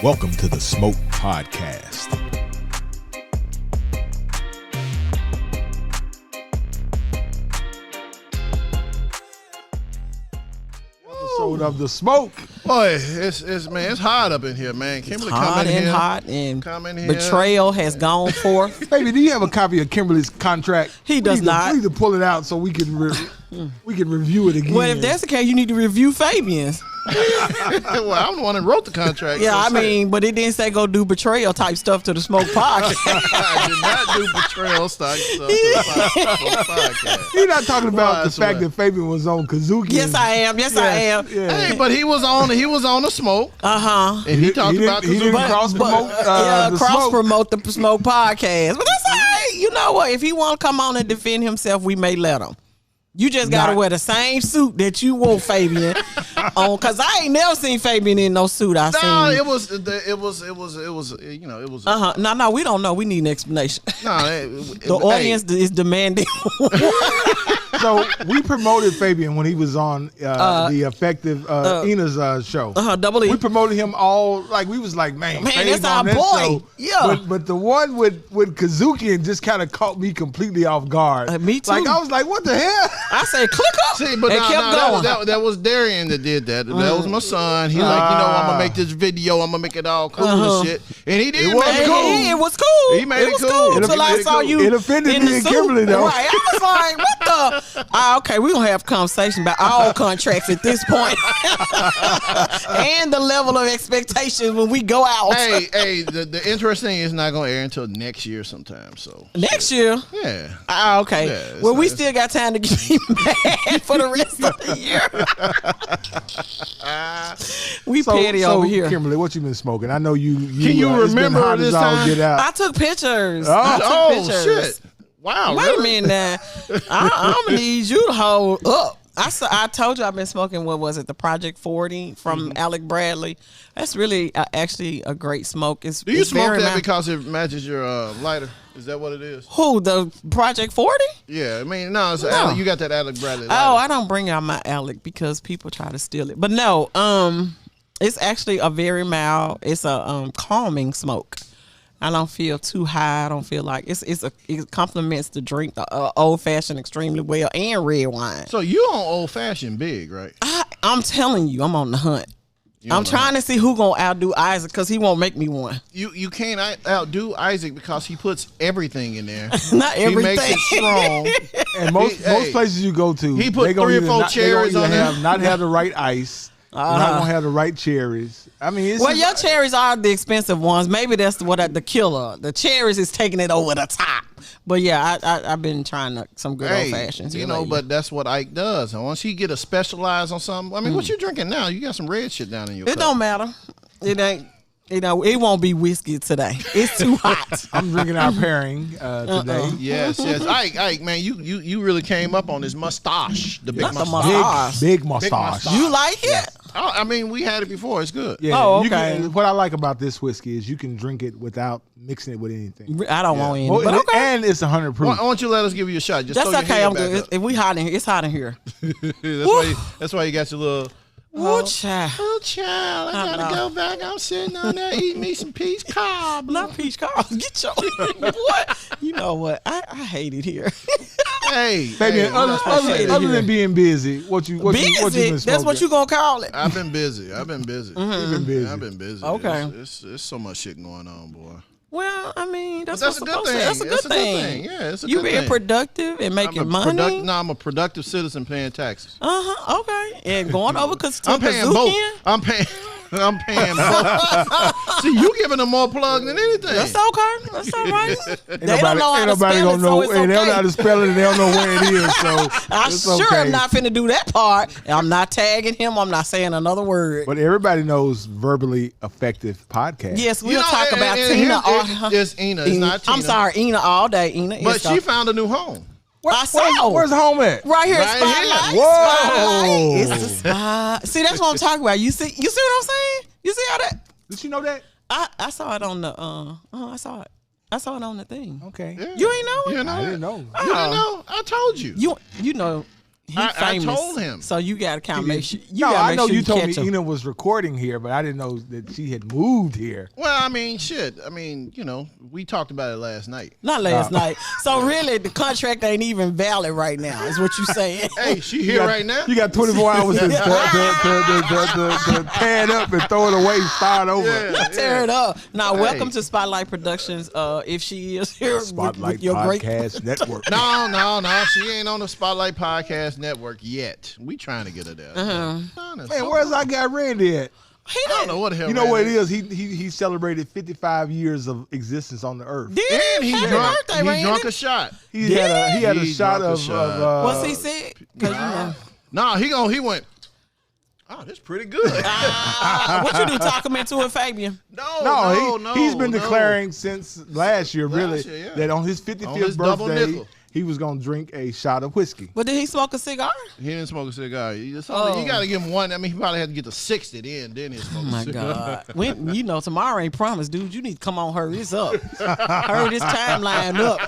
Welcome to the Smoke Podcast. Episode of the Smoke. Boy, it's hot up in here, man. Kimberly Hot and hot, and betrayal has gone forth. Baby, do you have a copy of Kimberly's contract? He does not. We need to pull it out so we can review it again. Well, if that's the case, you need to review Fabian's. Well, I'm the one that wrote the contract. Yeah, so I mean, but it didn't say go do betrayal type stuff to the Smoke Podcast. I did not do betrayal type stuff to the Smoke Podcast. You're not talking about the fact that Fabian was on Kazuki. Yes, I am. Yes, I am. Yeah. Hey, but he was on the Smoke. And he talked about he didn't cross promote the Smoke Podcast. But that's all right. You know what? If he want to come on and defend himself, we may let him. You just gotta wear the same suit that you wore Fabian on, cause I ain't never seen Fabian in no suit. No, it was. You know, it was. No, we don't know. We need an explanation. The audience is demanding. So we promoted Fabian when he was on the Effective Ina's show. Double E. We promoted him all like we was like, man, that's our boy. Show. Yeah. But the one with Kazuki just kind of caught me completely off guard. Me too. Like I was like, what the hell? I said, click up. See, but that was Darian that did that. That was my son. He I'm gonna make this video. I'm gonna make it all cool and shit. And he did. It was cool. He made it cool. Until I saw you. It offended me and Kimberly though. Right. I was like, what the? Okay, we're gonna have a conversation about all contracts at this point. And the level of expectations when we go out. Hey, the interesting thing is not gonna air until next year sometime. So next year? Yeah. Okay. Yeah, well, we still got time to get mad for the rest of the year. We petty over here. Kimberly, what you been smoking? I know you. Can you remember this time? Get out. I took pictures. Shit. Wow. Wait a minute now. I'm gonna need you to hold up. I told you I've been smoking, what was it, the Project 40 from Alec Bradley. That's really actually a great smoke. Do you smoke that because it matches your lighter? Is that what it is? Who, the Project 40? Yeah, I mean, no, it's Alec, you got that Alec Bradley lighter. Oh, I don't bring out my Alec because people try to steal it. But no, it's actually a very mild, it's a calming smoke. I don't feel too high. I don't feel like it complements the drink, old fashioned extremely well, and red wine. So you on old fashioned big, right? I'm telling you, I'm on the hunt. I'm trying to see who gonna outdo Isaac because he won't make me one. You can't outdo Isaac because he puts everything in there. Not everything. He makes it strong. And most places you go to, he put 3 or 4 cherries on there. Not have the right ice. Not gonna have the right cherries. I mean, your cherries are the expensive ones. Maybe that's the killer. The cherries is taking it over the top. But yeah, I've been trying some good old fashions. You know, but that's what Ike does. And once he get a specialized on something, I mean, what you drinking now? You got some red shit down in your cup. It don't matter. It ain't. It won't be whiskey today. It's too hot. I'm drinking our pairing today. Yes. Ike, man, you really came up on this mustache. The big mustache. Big mustache. You like it? I mean, we had it before. It's good. Yeah. Oh, okay. What I like about this whiskey is you can drink it without mixing it with anything. I don't want any. But okay. And it's 100 proof. Why don't you let us give you a shot? Just that's okay. I'm good. If we hot in here, it's hot in here. That's why you got your little. Oh, child. I gotta go back. I'm sitting on there eating me some peach cobbler. Not peach cobbler. Get your what? You know what? I hate it here. Hey, other than being busy, what you been smoking? That's what you gonna call it. I've been busy. You've been busy. Okay. It's so much shit going on, boy. Well, I mean, that's a good thing. That's a good thing. Yeah, it's a you good thing. You being productive and making money. I'm a productive citizen paying taxes. Okay. And going over because I'm paying both. I'm paying both. See, you giving them more plug than anything. That's okay. That's all right. They don't know how to spell it, so it's okay. They don't know how to spell it, and they don't know where it is. So I sure am not finna do that part. I'm not tagging him. I'm not saying another word. But everybody knows Verbally Effective podcast. Yes, we'll talk about Tina. It's Ina. It's not Tina. I'm sorry, Ina all day. Ina. But she found a new home. Where's home at? Right here at Spotlight. Whoa. It's the spot. See, that's what I'm talking about. You see what I'm saying? You see how that? Did you know that? I saw it on the I saw it on the thing. Okay. Yeah. You ain't know? You know? I didn't know. You didn't know? I told you. You know famous. I told him. So you got to kind of make sure. I know you told me catch him. Ina was recording here, but I didn't know that she had moved here. Well, I mean, shit. I mean, we talked about it last night. Not last night. So really, the contract ain't even valid right now. Is what you saying? Hey, she here right now. You got 24 hours to tear it up and throw it away, start over. Yeah, Tear it up. Now, welcome to Spotlight Productions. If she is here Spotlight with your Podcast Network. No, she ain't on the Spotlight Podcast Network yet. We trying to get her there. Man, where's our guy Randy at? I don't know what the hell. You know what it is? He celebrated 55 years of existence on the earth. And he drunk a shot. He had a shot of. What's he said? No, he went. Oh, that's pretty good. What you do? Talk him into it, Fabian? No. He's been declaring since last year, yeah. that on his 55th double birthday, nickel. he was going to drink a shot of whiskey. But did he smoke a cigar? He didn't smoke a cigar. You got to give him one. I mean, he probably had to get to 60 then he'll smoke a cigar. Oh, my God. Tomorrow ain't promised, dude. You need to come on, hurry this up. Hurry this timeline up.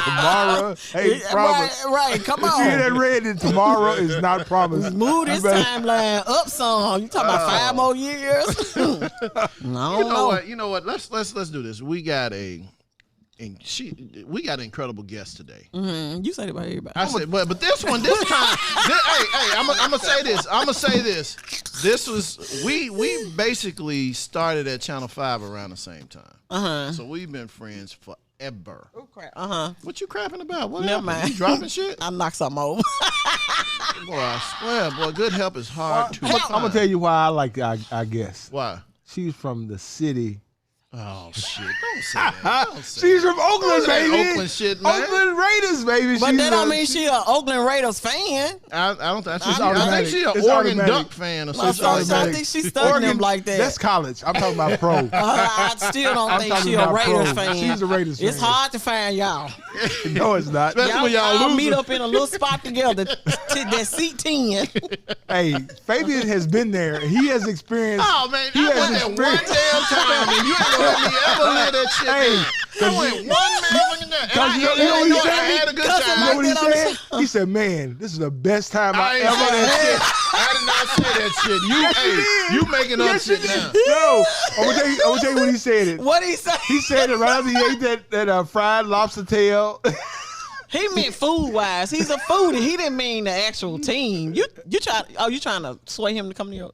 Tomorrow ain't promised. Right, come If you on. hear that read, then tomorrow is not promised. Move this timeline up some. You talking about 5 more years? No. You know what? Let's do this. We got an incredible guest today. Mm-hmm. You said it about everybody. I said, but this time, I'm gonna say this. This was we basically started at Channel 5 around the same time. So we've been friends forever. Oh crap! What you crapping about? What Never happened? mind. You dropping shit? I knocked something over. Boy, I swear, boy, good help is hard to find. I'm going to tell you why I like our guest. Why? She's from the city. Oh shit! Don't say that. Don't say She's that. from Oakland, baby. Oakland shit, man. Oakland Raiders, baby. But that don't mean she an Oakland Raiders fan. I don't think It's I think automatic. she's an It's Oregon automatic. Duck fan or I something. think she's studying them like that. That's college. I'm talking about pro. I still don't I'm think talking she a about Raiders pro. fan. She's a Raiders fan. It's hard to find y'all. No, it's not. Especially when y'all Y'all losing. meet up in a little spot together. That seat 10. Hey, Fabian has been there. He has experienced. Oh man, He I has went there one experienced- damn time, and you ain't gonna let me ever live that shit. Hey, down. I went one motherfucking time, and Cause you know I what he I said? had a good Cause time. You know what he Like said? that He said, "Man, this is the best time I I ain't ever say had." that shit. I did not say that shit. You making up Yes, you shit did. now. No, I'm gonna tell you when he said it. What he say? He said it right after he ate that fried lobster tail. He meant food wise. He's a foodie. He didn't mean the actual team. You trying to sway him to come to your.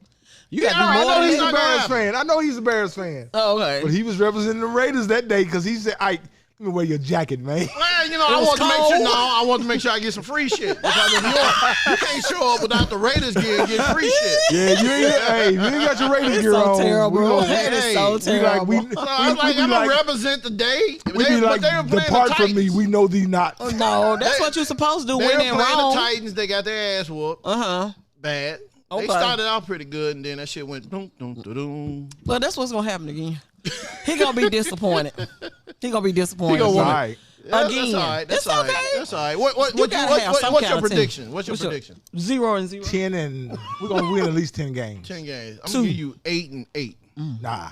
You got to Yeah, do more I know than he's a that. Bears fan. I know he's a Bears fan. Oh, But okay. he was representing the Raiders that day because he said, "Ike, let me wear your jacket, man." Well, It I was want to make cold. sure. No, I want to make sure I get some free shit because if you can't show up without the Raiders gear, get free shit. Yeah, you ain't got your Raiders It's gear so on. terrible. We gonna- That is hey, so we terrible. So I was like, I'm gonna represent the day. We be like, but they were playing depart the from me. Titans. We know thee not. No, that's what you're supposed to do They when were they're playing wrong. the Titans. They got their ass whooped. Bad. Okay. They started out pretty good, and then that shit went doom, doom, doom, doom. Well, that's what's gonna happen again. He gonna be disappointed. He gonna be disappointed. He gonna It's win. all right. Again. That's all right. That's It's all right. okay. That's all right. What's gotta have some your kind of team. prediction? What's your prediction? 0-0. 10 and we're gonna win at least 10 games. 10 games. I'm 2. gonna give you 8 and 8. Nah.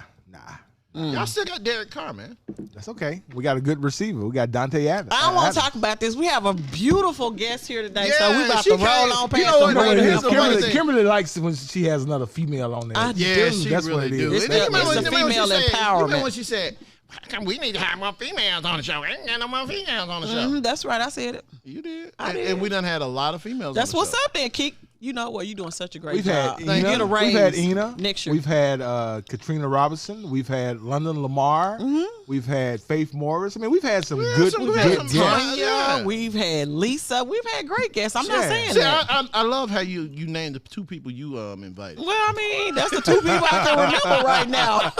Y'all still got Derek Carr, man. That's okay. We got a good receiver. We got Dante Abbott. I don't want to talk about this. We have a beautiful guest here today, so we Yeah, about she to roll came- on you past know the what You know what it Raiders is? have a funny thing. Kimberly likes when she has another female on there. Yeah, she That's really what it do. is. It's And the- you remember it's the when she female said- empowerment. You remember when she said, we need to have more females on the show. Ain't got no more females on the show. Mhm, that's right. I said it. You did. I did. And we done had a lot of females That's on the what's show. up there, Keek. You know what? You're doing such a great We've job. had You get a Ina. raise We've had Ina. next year. We've had Katrina Robinson. We've had London Lamar. We've had Faith Morris. I mean, we've had some had good some guests. some Tanya, Yeah. we've had Lisa. We've had great guests. I'm not Yeah. saying See, that. I love how you named the 2 people you invited. Well, I mean, that's the 2 people I can remember right now.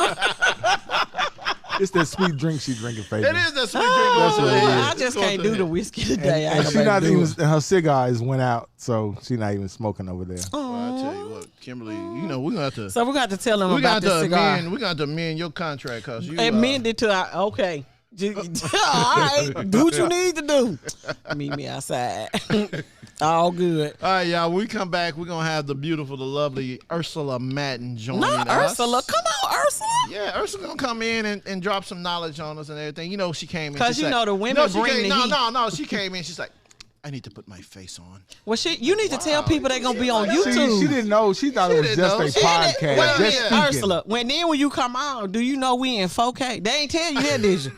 It's that sweet drink she drinking, Faith. That is the sweet That's what it drink. is. I just can't do the whiskey today. I And ain't she not gonna even. do it. And her cigar is went out, so she not even smoking over there. Well, I tell you what, Kimberly, we're gonna have to. So we're going to tell them We about got to this cigar. amend. We got to amend your contract because you. Amend it to our, okay. All right. Do what you need to do. Meet me outside. All good. All right, y'all. When we come back, we're gonna have the beautiful, the lovely Ursula Madden joining Not us. Ursula. Come on, Ursula. Yeah, Ursula gonna come in and drop some knowledge on us and everything. You know, she came in. Because she's you like- know the women she bring came, the no, heat. no. She came in. She's like, I need to put my face on. Well, you need to tell people they're gonna be on YouTube. She didn't know. She thought it was just a podcast. Wait a minute, Just speaking. Ursula. When you come on, do you know we in 4K? They ain't tell you that, did you?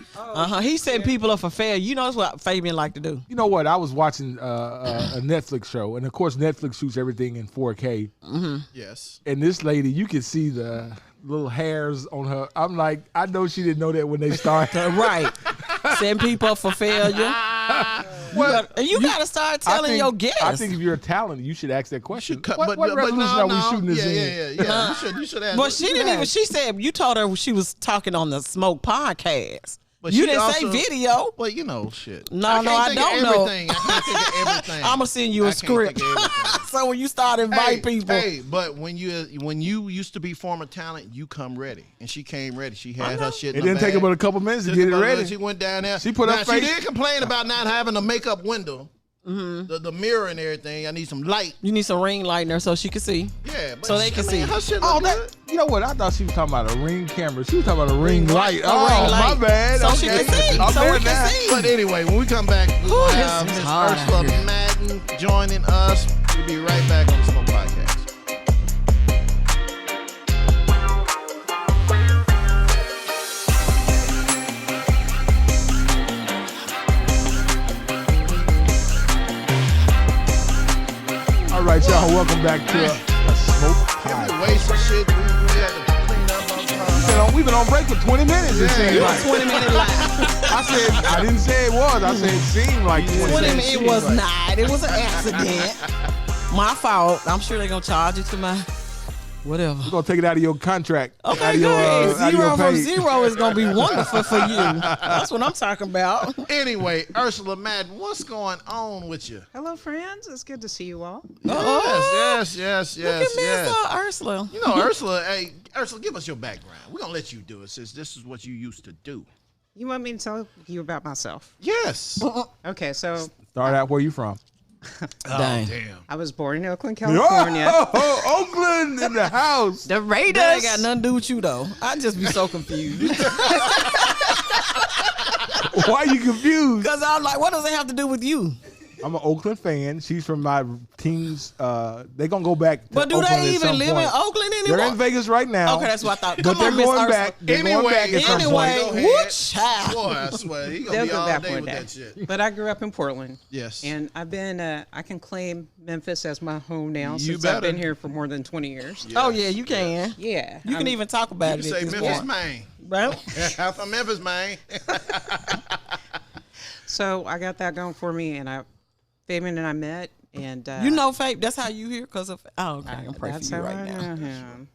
He's setting people up for failure. You know that's what Fabian like to do. You know what? I was watching a Netflix show, and of course Netflix shoots everything in 4K. Mm-hmm. Yes. And this lady, you could see the little hairs on her. I'm like, I know she didn't know that when they started. Right. Setting people up for failure. You gotta start telling your guests. I think if you're a talent, you should ask that question. What but resolution are we shooting this in? Yeah. You should ask. But she didn't even. She said you told her she was talking on the Smoke podcast. But you she didn't also, say video. Well, you know, shit. No, I I don't know. I can't think of everything. I'm gonna send you a script. So when you start inviting people, but when you used to be former talent, you come ready, and she came ready. She had her shit. It didn't take her but a couple minutes to get it ready. She went down there. She put her face. She did complain about not having a makeup window. Mm-hmm. The mirror and everything. I need some light. You need some ring light in there so she can see. Yeah, but so they can see. Her shit Oh, look good. you know what? I thought she was talking about a ring camera. She was talking about a ring light. A ring light. My bad. So she can see. So we can see. But anyway, when we come back, we'll have Miss Ursula Madden joining us. We'll be right back on the Smoke Podcast. All right, y'all. Welcome back to a Smoke Can we Podcast. waste some shit? We had to clean up on time. We've been on break for 20 minutes. It seemed like. 20-minute live. I didn't say it was. I said it seemed like 20 minutes. It was not. It was an accident. My fault. I'm sure they're gonna charge it to my whatever. We're gonna take it out of your contract. Okay, out of your, good. out of your Zero from pay. zero is gonna be wonderful for you. That's what I'm talking about. Anyway, Ursula Madden, what's going on with you? Hello, friends. It's good to see you all. Yes. Look at Miss Ursula. You know, Ursula, hey, Ursula, give us your background. We're going to let you do it since this is what you used to do. You want me to tell you about myself? Yes. Okay, so Start out where you from. Dang. Damn. I was born in Oakland, California. Oh, Oakland in the house. The That Raiders. ain't got nothing to do with you though. I just be so confused. Why are you confused? Because I'm like, what does it have to do with you? I'm an Oakland fan. She's from my team's. They're gonna go back. To But do Oakland they at even some live point. in Oakland anymore? They're in Vegas right now. Okay, that's what I thought. But Come they're on, Miss going Ursula. back. They're going back at some Anyway, point. Go woo ahead. child. Boy, I swear, he going to They'll be go all back day one with day. that shit. But I grew up in Portland. Yes. And I've been, I can claim Memphis as my home now You since I've better. been here for more than 20 years. Oh yeah, you can. Yeah. You can even talk about You it. can at say this Memphis, point. man. Right? I'm from Memphis, man. So I got that going for me, and Fabian and I met, and You know, Faith, that's how you here because of. Oh, okay. I'm praying that's for you how right I now. know him.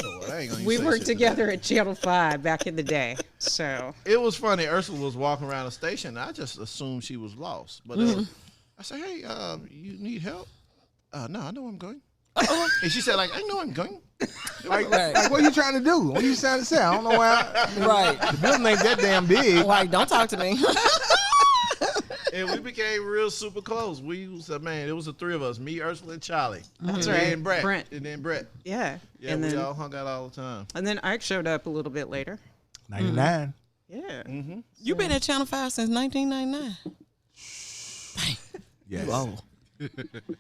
Oh, I ain't gonna We say worked shit together at Channel 5 back in the day. So It was funny. Ursula was walking around the station. And I just assumed she was lost. But I said, hey, you need help? No, I know where I'm going. And she said, like, I know where I'm going. Like, Right. like, what are you trying to do? What are you trying to say? I don't know why. Right. The building ain't that damn big. Like, don't talk to me. And we became real super close. We was man, it was the three of us, me, Ursula, and Charlie. That's and right. then Brett. Brett. And then Brett. yeah. Yeah, and we then all hung out all the time. Ike showed up a little bit later. 99. Yeah. You been at Channel 5 since 1999. Yes. Oh.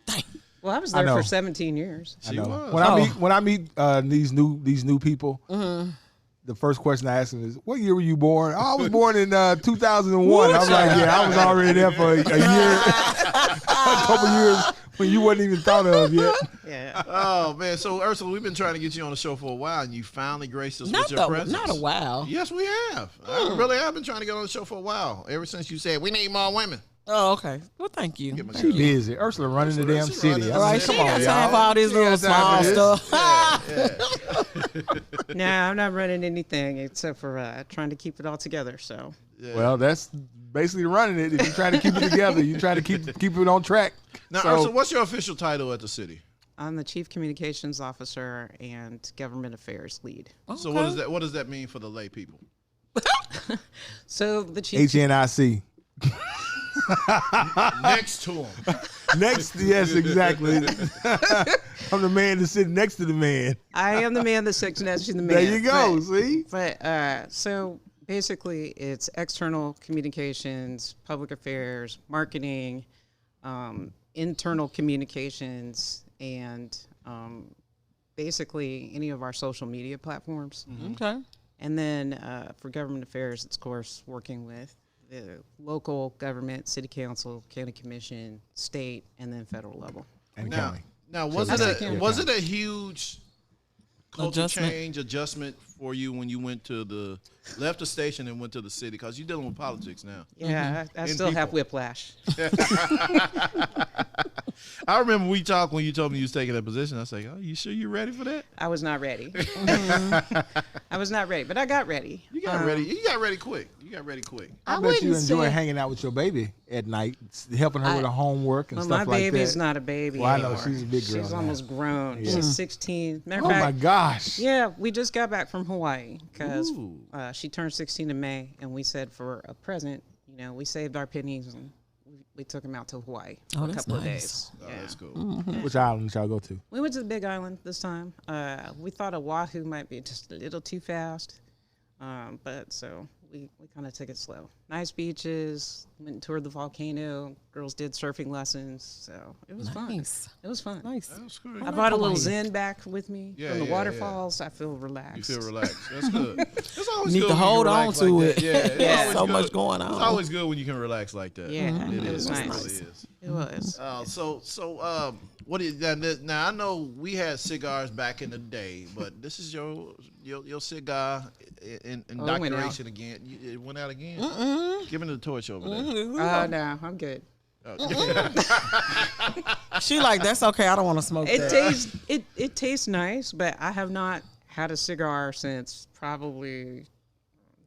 Dang. Well, I was I there know. for 17 years. I know. was. When I meet these new people, the first question I ask them is, "What year were you born?" "Oh, I was born in 2001. I'm like, "Yeah, I was already there for a year, a couple years when you wasn't even thought of yet." Yeah. Oh man, so Ursula, we've been trying to get you on the show for a while, and you finally graced us Not with your a, presence. not a while. Yes, we have. I really have been trying to get on the show for a while. Ever since you said we need more women. Oh, okay. Well, thank you. Get my She girl. busy. Ursula running the damn She city. running the I All mean, right, she Come ain't on, got time y'all. for all this She little ain't got small time for this. stuff. No, I'm not running anything except for trying to keep it all together. So Well, that's basically running it. If you're trying to keep it together, you're trying to keep it on track. Now, So- Ursula, what's your official title at the city? I'm the Chief Communications Officer and Government Affairs Lead. So what does that mean for the lay people? So the Chief HNIC. Next to them. Next, yes, exactly. I'm the man that's sitting next to the man. I am the man that sits next to the man. There you go. See? But so Basically, it's external communications, public affairs, marketing, internal communications, and basically any of our social media platforms. Okay. And then for government affairs, it's, of course, working with the local government, city council, county commission, state, and then federal level. And Now, county. now So was it a huge culture Adjustment. adjustment for you when you left the station and went to the city? Because you're dealing with politics now. Yeah, I And still have people. whiplash. I remember we talked when you told me you was taking that position. I was like, "Oh, you sure you're ready for that?" I was not ready. I was not ready, but I got ready. You got ready. You got ready quick. I bet you wouldn't enjoy say- hanging out with your baby at night, helping her with her homework and Well, stuff my like that. baby's not a baby Well, I know, anymore. she's a big girl She's now. almost grown. Yeah. She's 16. Matter Oh of my fact, gosh! yeah, we just got back from Hawaii because Ooh. she turned 16 in May, and we said for a present, we saved our pennies and we took them out to Hawaii for a that's couple of nice. days. Oh, Yeah. that's cool. Which island y'all go to? We went to the Big Island this time. We thought Oahu might be just a little too fast, but so we kind of took it slow. Nice beaches, went and toured the volcano. Girls did surfing lessons, so it was fun. Nice. It was fun. Nice. That's good. I brought a little Hawaii. Zen back with me Yeah, from the yeah, waterfalls. I feel relaxed. You feel relaxed. That's good. It's always Need good to when you hold can on relax to like it. that. Yeah, it's Yeah. always So good. much going on. It's always good when you can relax like that. Yeah, it it is. was It nice. really is. It was. So what is now? I know we had cigars back in the day, but this is your cigar indoctrination again. It went out again. Giving the torch over there. Oh no, I'm good. She like, that's okay. I don't want to smoke It that. tastes it tastes nice, but I have not had a cigar since probably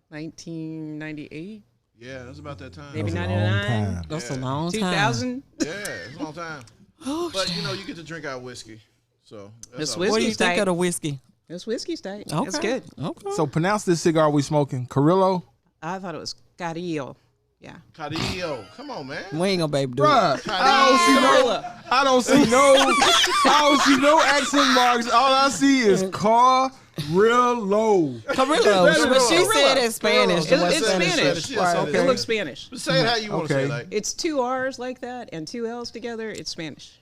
1998, Yeah, that's about that time. maybe That was a long 99, time. That's a long time. 2000. Yeah, it's a long time. Oh, But you get to drink our whiskey, so that's It's all. whiskey. what do you think tight. of the whiskey? It's whiskey state. Okay. It's good. Okay. So pronounce this cigar we smoking. Carrillo. I thought it was Carillo. Yeah. Cadillo. Come on, man. we ain't gonna be able to do Bruh, it. I don't see no accent marks. All I see is Carrillo. Carrillo. But she said it in Spanish. Carrillo. It's Spanish. Yeah, so It looks Spanish. Say it how you want to say it. Okay. Like, It's 2 R's like that and 2 L's together. It's Spanish.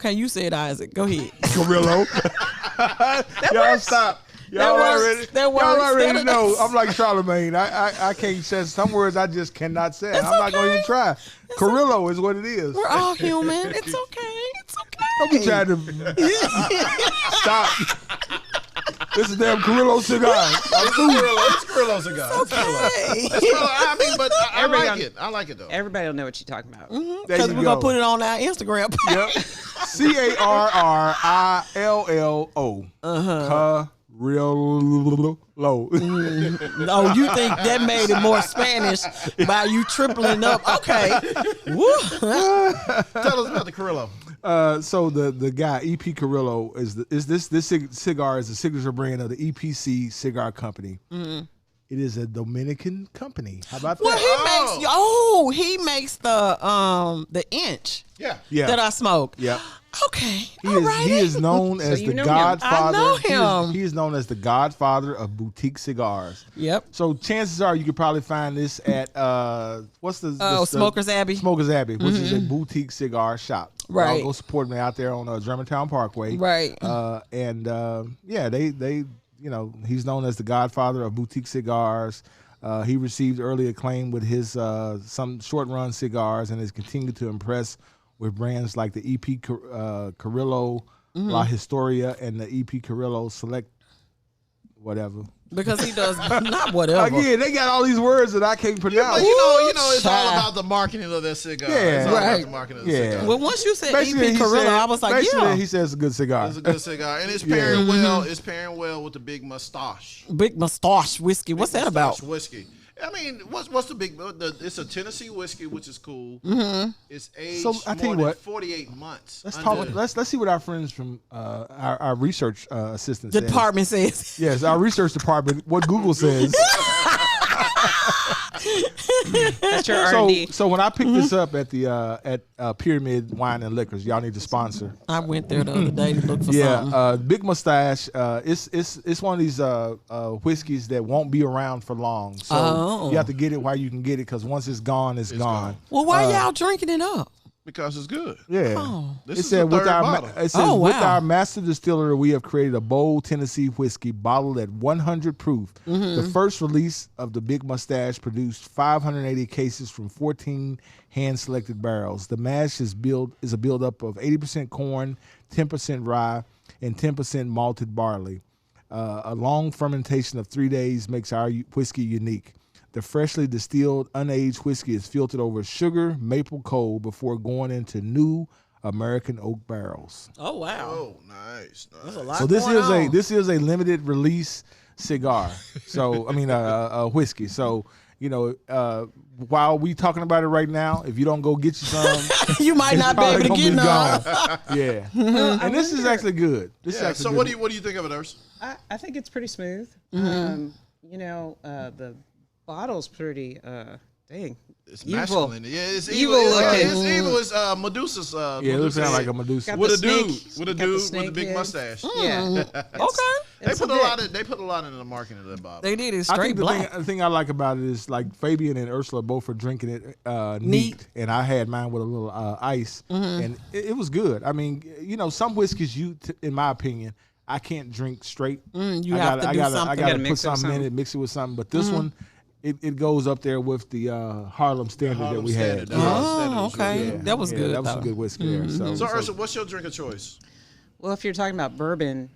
Okay, you said Isaac. Go ahead. Carrillo. Y'all stop. Y'all works. already, That y'all works. already That know. is- I'm like Charlemagne. I can't say some words. I just cannot say. I'm not gonna even try. Carrillo is what it is. We're all human. It's okay. It's okay. Don't be trying to stop. This is damn Carrillo cigar. it's Carrillo cigar. It's Carrillo. Hey. It's Carrillo. I mean, but I like Everybody- it. I like it though. Everybody will know what you're talking about. There Because you we're go. gonna put it on our Instagram page. Yep. Carrillo. Carrillo. Oh, you think that made it more Spanish by you tripling up? Okay. Woo. Tell us about the Carrillo. So the guy EP Carrillo this cigar is the signature brand of the EPC cigar company. It is a Dominican company. How about Well, that? he makes the inch Yeah. Yeah, that I smoke. yeah. Okay. He All right. is known as you the know him. Godfather. I know him. He is known as the Godfather of boutique cigars. Yep. So chances are you could probably find this at what's the Smokers Abbey. Smokers Abbey, which is a boutique cigar shop. Right. Y'all go support me out there on Germantown Parkway. Right. Yeah, they he's known as the Godfather of boutique cigars. He received early acclaim with his some short run cigars and has continued to impress with brands like the EP Carrillo La Historia and the EP Carrillo Select whatever. Because he does not whatever. Again, they got all these words that I can't pronounce. But you know, it's all child. about the marketing of that cigar. Yeah. It's all about Right. the marketing of the Yeah. cigar. Well, once you said Basically, EP he Carrillo, said- I was like, basically, yeah. he says it's a good cigar. It's a good cigar, and it's Yeah. pairing well. It's pairing well with the big mustache. Big mustache whiskey. What's that about? Mustache whiskey. I mean, what's the big? It's a Tennessee whiskey, which is cool. It's aged So, I tell you more than what. 48 months. Let's under- talk. Let's see what our friends from our research assistant The says. department says. Yes, our research department. What Google says. That's your R&D. So when I picked this up at the Pyramid Wine and Liquors, y'all need to sponsor. I went there the other day to look for something. Yeah, Big Mustache. It's one of these whiskeys that won't be around for long. So you have to get it while you can get it, because once it's gone, it's gone. Well, why y'all drinking it up? Because it's good. Yeah. This is the third bottle. It says with our master distillery, we have created a bold Tennessee whiskey bottled at 100 proof. The first release of the Big Mustache produced 580 cases from 14 hand-selected barrels. The mash is a buildup of 80% corn, 10% rye, and 10% malted barley. A long fermentation of 3 days makes our whiskey unique. The freshly distilled, unaged whiskey is filtered over sugar, maple coal before going into new American oak barrels. Oh wow! Oh, nice. That's a lot. So this is a limited release cigar. So I mean a whiskey. So while we talking about it right now, if you don't go get you some, you might not be able to get none. Yeah, and this is actually good. So what do you think of it, Urs? I think it's pretty smooth. The bottle's pretty dang. It's evil. masculine. Yeah, it's Evil evil. looking. It's evil. It's Medusa's. Yeah, it looks like a Medusa. Got With a the dude snake- with a got the dude with a snake big head. mustache. Yeah. Okay. They It's put a a bit. lot. They put a lot into the marketing of that bottle. They did it I straight think black. the thing I like about it is like Fabian and Ursula both are drinking it neat, and I had mine with a little ice, and it was good. I mean, some whiskeys in my opinion, I can't drink straight. You have to do something. I You gotta gotta put mix it with something in it, mix it with something. But this one, it goes up there with the Harlem Standard that we had. Oh, okay. Yeah. That was good. That was though. some good whiskey there. So Ursula, what's your drink of choice? Well, if you're talking about bourbon,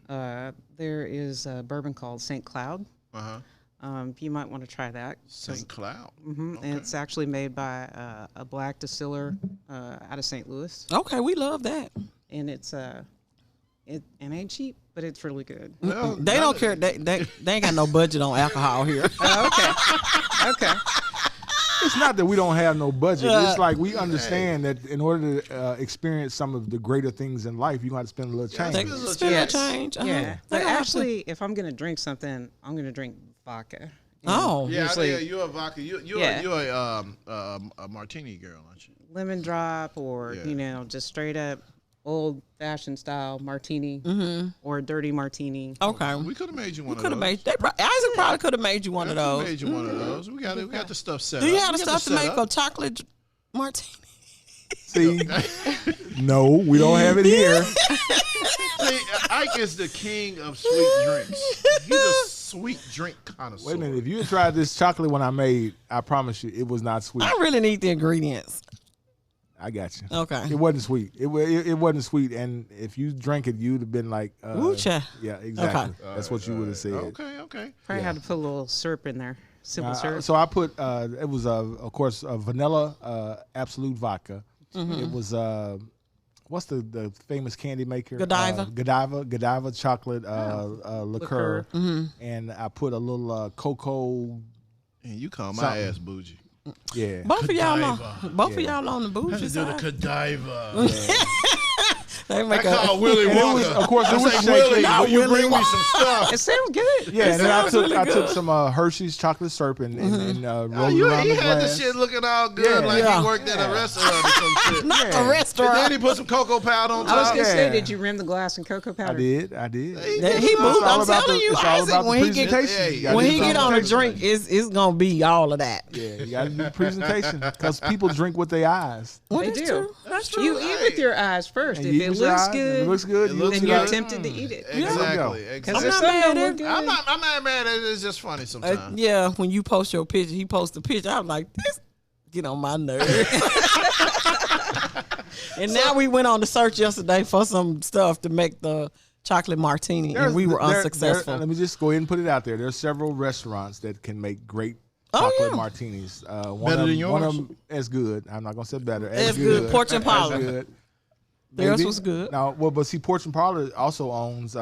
there is a bourbon called St. Cloud. You might want to try that. St. Cloud. And it's actually made by a black distiller out of St. Louis, Okay, we love that. and it ain't cheap, but it's really good. Well, They don't care. They ain't got no budget on alcohol here. Okay. It's not that we don't have no budget. It's like we understand that in order to experience some of the greater things in life, you're going to have to spend a little change. They Yes. spend a Yes. change. Yeah, but They don't have to- actually, if I'm gonna drink something, I'm gonna drink vodka. Oh. Yeah, Usually- you're a vodka. You're Yeah. a martini girl, aren't you? Lemon drop, or Yeah. just straight up old fashioned style martini, or a dirty martini. Okay. We could have made you one of Could those. have made. Isaac probably could have made you one of those. Made you one of those. We got the stuff set Do up. you have the We got stuff to make set a up. chocolate martini? See, no, we don't have it here. See, Ike is the king of sweet drinks. He's a sweet drink connoisseur. Wait a minute. If you had tried this chocolate one I made, I promise you, it was not sweet. I really need the ingredients. I got you. Okay. It wasn't sweet. It wasn't sweet, and if you drank it, you'd have been like, Woo-cha. yeah, exactly. Okay. That's what you would have said. Okay. Probably had to put a little syrup in there, simple syrup. So I put it was of course a vanilla absolute vodka. It was what's the famous candy maker? Godiva. Godiva chocolate liqueur, and I put a little cocoa. And you call my Something. ass bougie. Yeah, Both of y'all Godiva. on the bougie side. Godiva. They make I a call Willie And it Wonka. was- of course, it I was say, shaky. Willie, Not will you Willie bring me some stuff? It sounds good. yeah. And then I sounds took really I took good. some Hershey's chocolate syrup and rolled Oh, it around he the had glass. the shit looking all good, like Yeah. he worked at a restaurant or some shit. Not Yeah. a And restaurant. then he put some cocoa powder on I was top. gonna say, Yeah. did you rim the glass in cocoa powder? I did. He It's moved. all I'm about telling the- you, it's all Isaac, about the when he get presentation. You gotta when do he the get on a presentation. drink, it's gonna be all of that. Yeah, you got to do the presentation because people drink with their eyes. Well, They that's do. true. That's true. You eat with your eyes first. And If you it use your looks eyes, good, if it looks good, you looks then look you're good. tempted to eat it. Exactly. Because Exactly. I'm there's not some mad that at look it. good. I'm not mad at it. It's just funny sometimes. Yeah, when you post your picture, he posts a picture. I'm like, this get on my nerves. And now we went on the search yesterday for some stuff to make the chocolate martini, and we were unsuccessful. Let me just go ahead and put it out there. There's several restaurants that can make great Oh, chocolate yeah. martinis. One Better of than them, yours? One of them as good. I'm not gonna say better. As good. Porch and Parlor. As good. Theirs Maybe. was good. No, well, but see, Porch and Parlor also owns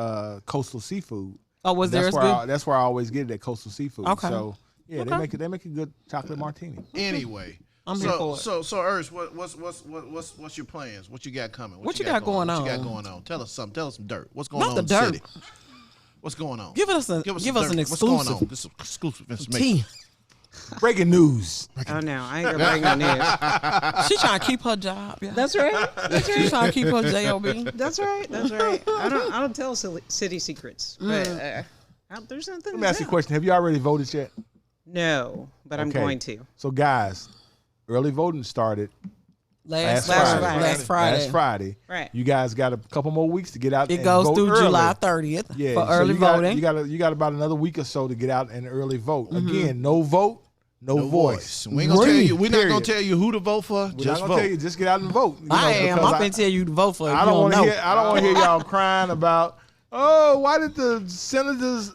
Coastal Seafood. Oh, was That's theirs where good? That's where I always get it at Coastal Seafood. Okay. So yeah, Okay. they make a good chocolate martini. Anyway, I'm here for it. So Urs, what's your plans? What you got coming? What you got going What you on? got going on? Tell us something. Tell us some dirt. What's going Not on the in the dirt. city? What's going on? Give us some an dirt. What's going on? exclusive. This is exclusive Tea. information. Breaking news. Oh no, I ain't gonna bring no news. She trying to keep her job. Yeah. That's right. That's She right. trying to keep her job. That's right. That's right. I don't tell city secrets, but there's something. Let me ask you a question. Have you already voted yet? No, but I'm Okay. going to. So, guys, early voting started Last Friday. Right. You guys got a couple more weeks to get out. It and goes vote through early. July 30th Yeah, for so early voting. You got about another week or so to get out and early vote. Again, no vote, no voice. We ain't gonna tell you. We're not Period. gonna tell you who to vote for. We're Just not gonna vote. tell you. Just get out and vote. You know, I am. because I'm gonna tell you to vote for it. I You don't don't want to know. hear. I don't want to hear y'all crying about. Oh, why did the senators?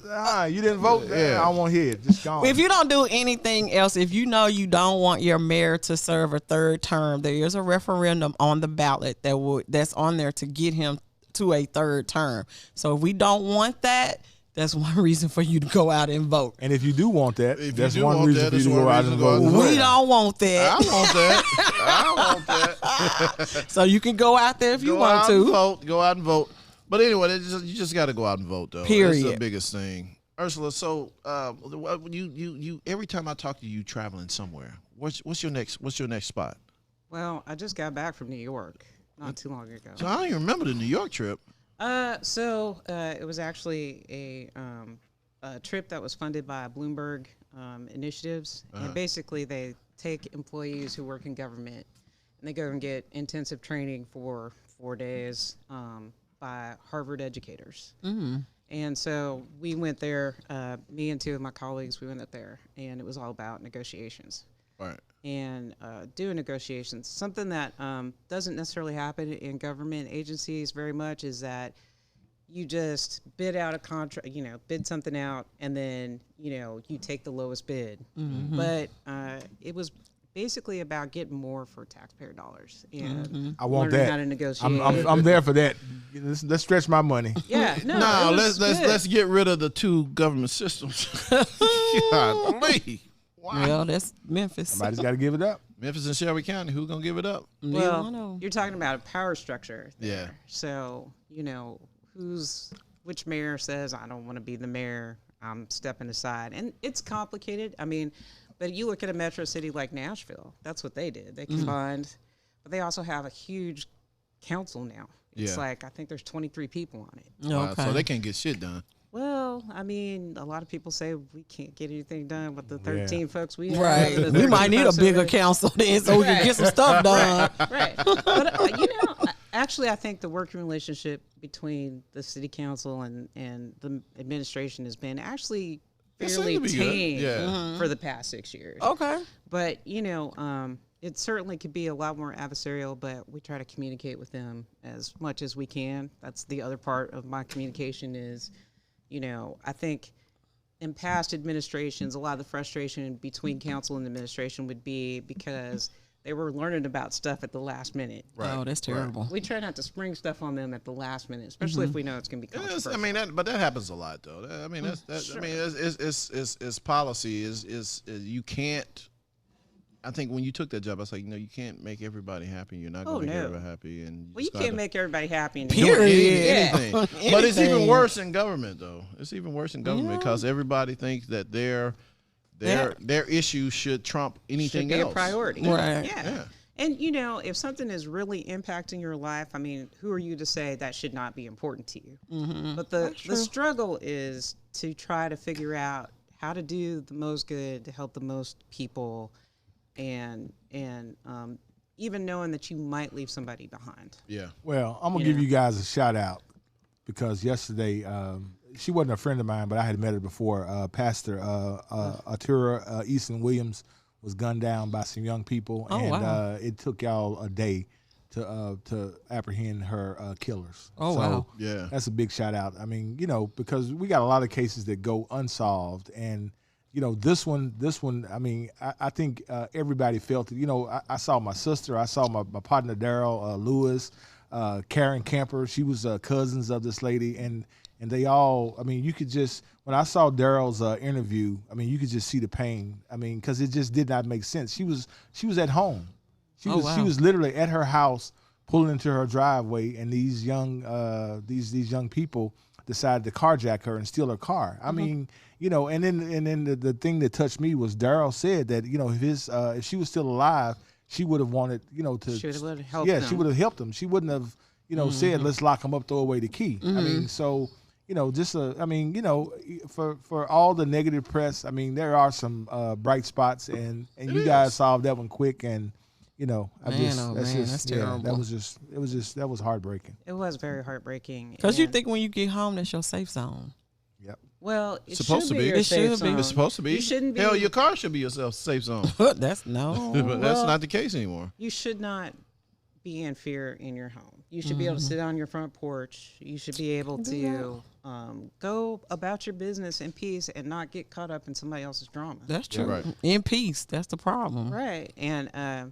You didn't vote. Yeah. I don't want to hear it. Just go on. If you don't do anything else, if you know you don't want your mayor to serve a third term, there is a referendum on the ballot that's on there to get him to a third term. So if we don't want that, that's one reason for you to go out and vote. And if you do want that, If you that's do one want reason that, for you that's to go one out reason and to go out vote. and We vote. don't want I that. want that. I want that. So you can go out there if you Go want out and to. vote. Go out and vote. But anyway, you just got to go out and vote, though. Period. That's the biggest thing. Ursula, so you every time I talk to you, traveling somewhere, what's your next spot? Well, I just got back from New York not too long ago. So I don't even remember the New York trip. It was actually a trip that was funded by Bloomberg Initiatives, and basically they take employees who work in government and they go and get intensive training for 4 days by Harvard educators. And so we went there, me and two of my colleagues, we went up there, and it was all about negotiations. Right. And doing negotiations. Something that doesn't necessarily happen in government agencies very much is that you just bid out a contract, bid something out, and then, you take the lowest bid. But it was basically about getting more for taxpayer dollars and I want learning that. how to negotiate. I'm there for that. Let's stretch my money. Yeah, no, No, it was good. let's get rid of the two government systems. Golly. Wow. Well, that's Memphis. Somebody's got to give it up. Memphis and Shelby County, who's gonna give it up? Well, you're talking about a power structure there. Yeah. So, which mayor says, I don't want to be the mayor, I'm stepping aside. And it's complicated. I mean, but you look at a metro city like Nashville, that's what they did. They combined, but they also have a huge council now. It's Yeah. like, I think there's 23 people on it. Wow, Okay. so they can't get shit done. Well, I mean, a lot of people say we can't get anything done with the 13 folks we have. Right. the We might 13 need a folks bigger over there. council then so we can get some stuff done. Right. But, actually, I think the working relationship between the city council and the administration has been actually fairly seemed to be good. tame Yeah. for the past 6 years. Okay. But, it certainly could be a lot more adversarial, but we try to communicate with them as much as we can. That's the other part of my communication is, I think in past administrations, a lot of the frustration between council and administration would be because they were learning about stuff at the last minute. Oh, that's terrible. We try not to spring stuff on them at the last minute, especially if we know it's going to be Yes, controversial. but that happens a lot, though. I mean, it's policy. Is you can't. I think when you took that job, I was like, you can't make everybody happy. You're not going to make no. everybody happy, and Well, you can't make everybody happy. In Period. anything. Yeah. But it's even Anything. worse in government, though. It's even worse in government because everybody thinks that their issues should trump anything should be else. a priority. Right. Yeah. And if something is really impacting your life, I mean, who are you to say that should not be important to you? But the struggle is to try to figure out how to do the most good to help the most people, and even knowing that you might leave somebody behind. Yeah. Well, I'm gonna give you guys a shout out because yesterday she wasn't a friend of mine, but I had met her before. Pastor Artura Easton Williams was gunned down by some young people, Oh, and wow. it took y'all a day to apprehend her killers. Oh, so wow. Yeah. that's a big shout out. I mean, because we got a lot of cases that go unsolved, and this one. I mean, I think everybody felt it. I saw my sister, I saw my partner Daryl Lewis, Karen Camper. She was cousins of this lady, and they all. I mean, you could just when I saw Daryl's interview. I mean, you could just see the pain. I mean, because it just did not make sense. She was at home. She was literally at her house, pulling into her driveway, and these young people decided to carjack her and steal her car. I mean, and then the thing that touched me was Daryl said that if she was still alive, she would have wanted to. She would have helped. Yeah, she would have helped him. She wouldn't have said let's lock him up, throw away the key. I mean, so. For all the negative press, I mean, there are some bright spots, and you guys solved that one quick, and that's terrible. That was heartbreaking. It was very heartbreaking. Because you think when you get home, that's your safe zone. Yep. Well, it's supposed to be. Your safe zone. It's supposed to be. You shouldn't be. Hell, your car should be your safe zone. That's no. But that's not the case anymore. You should not be in fear in your home. You should be able to sit on your front porch. You should be able to go about your business in peace and not get caught up in somebody else's drama. That's true. Right. In peace. That's the problem. Right. And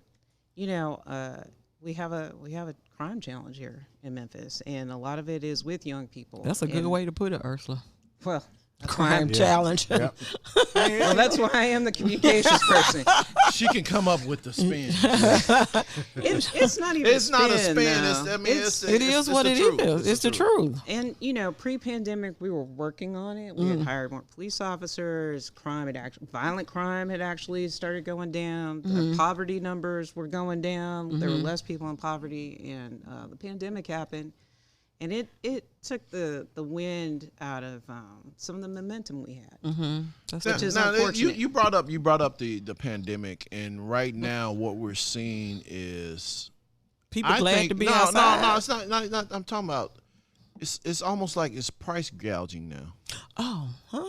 we have a crime challenge here in Memphis, and a lot of it is with young people. That's a good way to put it, Ursula. Well, crime challenge. Yep. Well, that's why I am the communications person. She can come up with the spin. It's not even. It's not a spin. It is what it is. It's the truth. And pre-pandemic, we were working on it. We had hired more police officers. Violent crime had actually started going down. The poverty numbers were going down. There were less people in poverty, and the pandemic happened. And it took the wind out of some of the momentum we had, which is unfortunate. You brought up the pandemic, and right now what we're seeing is people glad to be outside. No, it's not. I'm talking about it's almost like it's price gouging now. Oh, huh?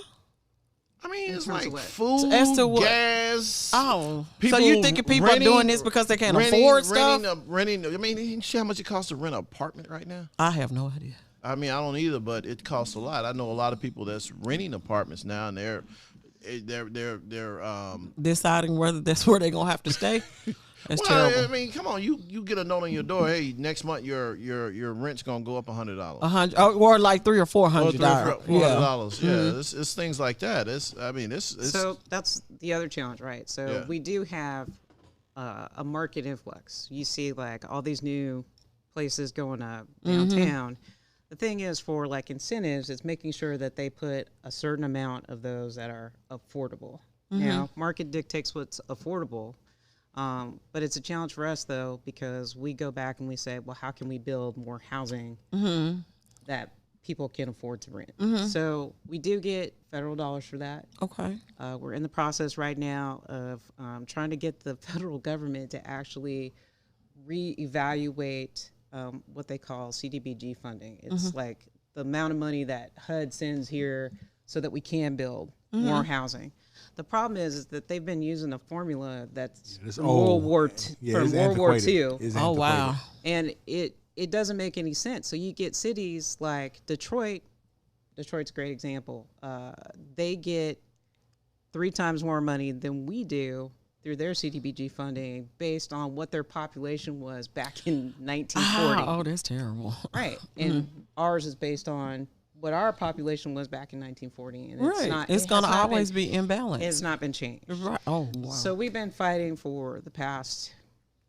I mean, it's terms like of what? food, gas. Oh, so you thinking people are doing this because they can't afford stuff? I mean, you see how much it costs to rent an apartment right now? I have no idea. I mean, I don't either, but it costs a lot. I know a lot of people that's renting apartments now, and they're deciding whether that's where they're gonna have to stay. That's terrible. I mean, come on, you get a note on your door. Hey, next month your rent's gonna go up $100. $100 or like $300 or $400. $400. Yeah, it's things like that. It's so that's the other challenge, right? So we do have a market influx. You see, like all these new places going up downtown. The thing is, for like incentives, it's making sure that they put a certain amount of those that are affordable. Now, market dictates what's affordable. But it's a challenge for us, though, because we go back and we say, well, how can we build more housing that people can afford to rent? So we do get federal dollars for that. Okay. We're in the process right now of trying to get the federal government to actually reevaluate what they call CDBG funding. It's like the amount of money that HUD sends here so that we can build more housing. The problem is that they've been using a formula that's from World War II. Oh, wow. And it doesn't make any sense. So you get cities like Detroit. Detroit's a great example. They get 3 times more money than we do through their CDBG funding based on what their population was back in 1940. Oh, that's terrible. Right. And ours is based on what our population was back in 1940. And it's going to always be imbalanced. It's not been changed. Right. Oh, wow. So we've been fighting for the past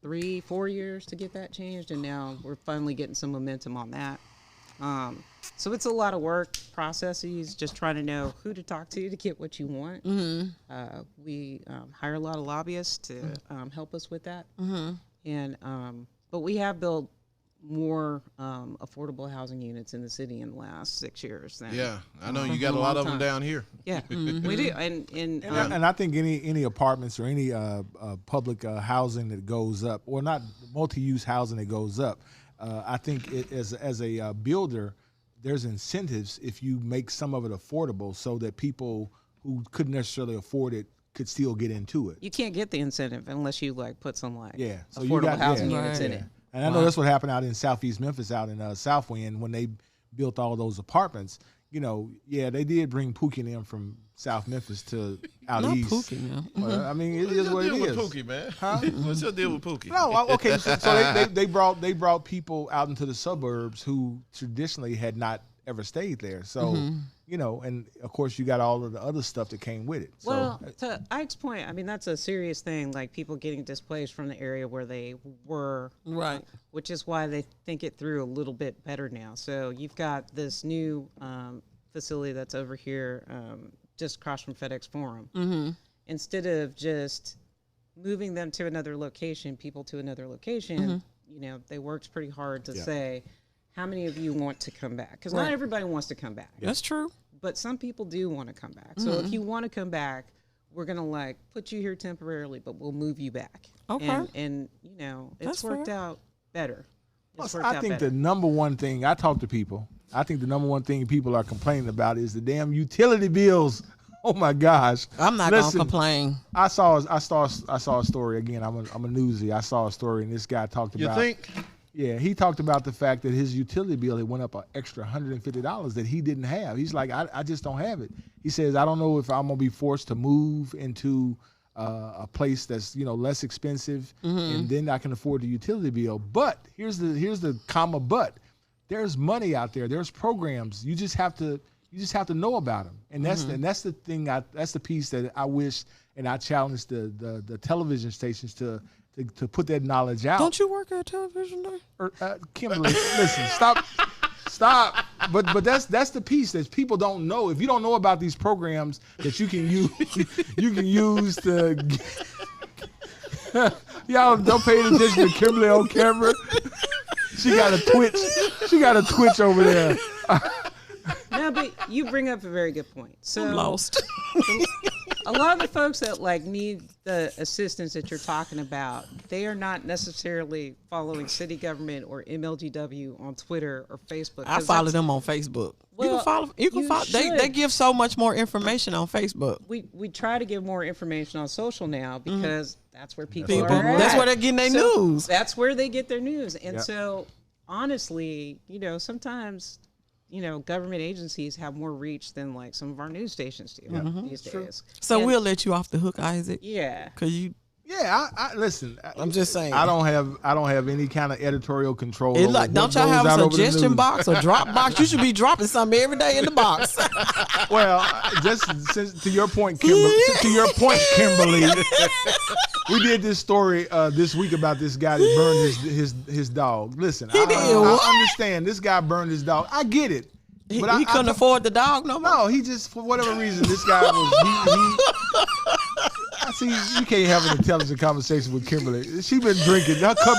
3-4 years to get that changed, and now we're finally getting some momentum on that. So it's a lot of work, processes, just trying to know who to talk to get what you want. We hire a lot of lobbyists to help us with that. And but we have built more affordable housing units in the city in the last 6 years. Yeah, I know you got a lot of them down here. Yeah, we do. And I think any apartments or any public housing that goes up, or not multi-use housing that goes up, I think as a builder, there's incentives if you make some of it affordable so that people who couldn't necessarily afford it could still get into it. You can't get the incentive unless you like put some so affordable housing units in it. And I know that's what happened out in Southeast Memphis, out in Southwind, when they built all those apartments. They did bring Pookie in from South Memphis to out Not east. Pookie, But, I mean, it is what it is. What's your deal with Pookie, man? Huh? What's your deal with Pookie? No, okay. So they brought people out into the suburbs who traditionally had not ever stayed there. So you know, and of course you got all of the other stuff that came with it. Well, to Ike's point, I mean, that's a serious thing, like people getting displaced from the area where they were. Right. Which is why they think it through a little bit better now. So you've got this new facility that's over here just across from FedEx Forum. Mm-hmm. Instead of just moving them to another location, people to another location, you know, they worked pretty hard to say, how many of you want to come back? Because not everybody wants to come back. That's true. But some people do want to come back. So if you want to come back, we're going to like put you here temporarily, but we'll move you back. Okay. And you know, it's That's worked fair. out better. Plus, I think the number one thing, I talk to people, I think the number one thing people are complaining about is the damn utility bills. Oh my gosh. I'm not going to complain. I saw a story again. I'm a newsie. I saw a story and this guy talked about. You think? Yeah, he talked about the fact that his utility bill had went up an extra $150 that he didn't have. He's like, I just don't have it. He says, I don't know if I'm gonna be forced to move into a place that's, you know, less expensive, and then I can afford the utility bill. But here's the comma but. There's money out there. There's programs. You just have to know about them, and that's the thing. That's the piece that I wish, and I challenge the television stations to put that knowledge out. Don't you work at a television day? Kimberly, listen, stop. But that's the piece that people don't know. If you don't know about these programs that you can use to. Y'all don't pay attention to Kimberly on camera. She got a twitch over there. No, but you bring up a very good point. So I'm lost. a lot of the folks that like need the assistance that you're talking about, they are not necessarily following city government or MLGW on Twitter or Facebook. I follow them on Facebook. Well, you can follow. They give so much more information on Facebook. We try to give more information on social now because that's where people are at. That's where they're getting their news. That's where they get their news. And so honestly, you know, sometimes, you know, government agencies have more reach than like some of our news stations do these days. So we'll let you off the hook, Isaac. Yeah. Cause you. Yeah, I listen. I'm just saying. I don't have any kind of editorial control. Don't y'all have a suggestion box or drop box? You should be dropping something every day in the box. Well, just to your point, Kimberly, we did this story this week about this guy that burned his dog. Listen, I understand this guy burned his dog. I get it. But he couldn't afford the dog no more? No, he just, for whatever reason, this guy was, I see, you can't have an intelligent conversation with Kimberly. She been drinking. Her cup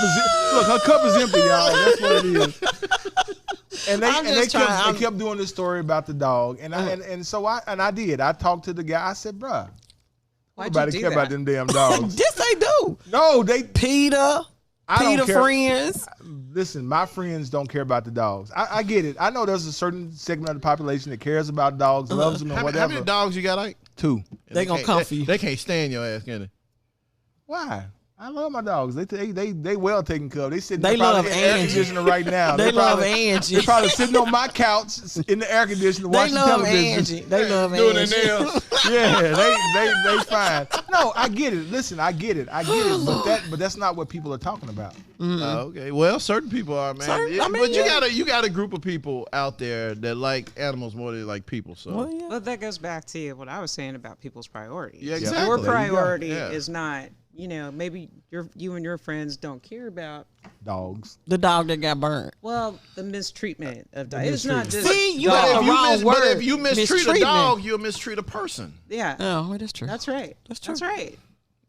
is empty, y'all. That's what it is. And they kept doing this story about the dog. And I did. I talked to the guy. I said, bruh, nobody care about them damn dogs. Yes, they do. No, Peter friends. Listen, my friends don't care about the dogs. I get it. I know there's a certain segment of the population that cares about dogs, loves them, and whatever. How many dogs you got, Ike? 2. They gonna come for you. They can't stand your ass, can they? Why? I love my dogs. They well taken care of. They sitting They in the love air Angie. conditioner right now. They love Angie. They probably sitting on my couch in the air conditioner watching television. They love Doing Angie. their nails. Yeah, they fine. No, I get it. Listen, I get it. But that's not what people are talking about. Okay, well, certain people are, man. But you got a group of people out there that like animals more than they like people. So, well, that goes back to what I was saying about people's priorities. Yeah, exactly. Your priority is not, you know, maybe you and your friends don't care about dogs. The dog that got burnt. Well, the mistreatment of dogs. It's not just. See, you got the wrong word. But if you mistreat a dog, you'll mistreat a person. Yeah. Oh, well, that's true. That's right. That's true. That's right.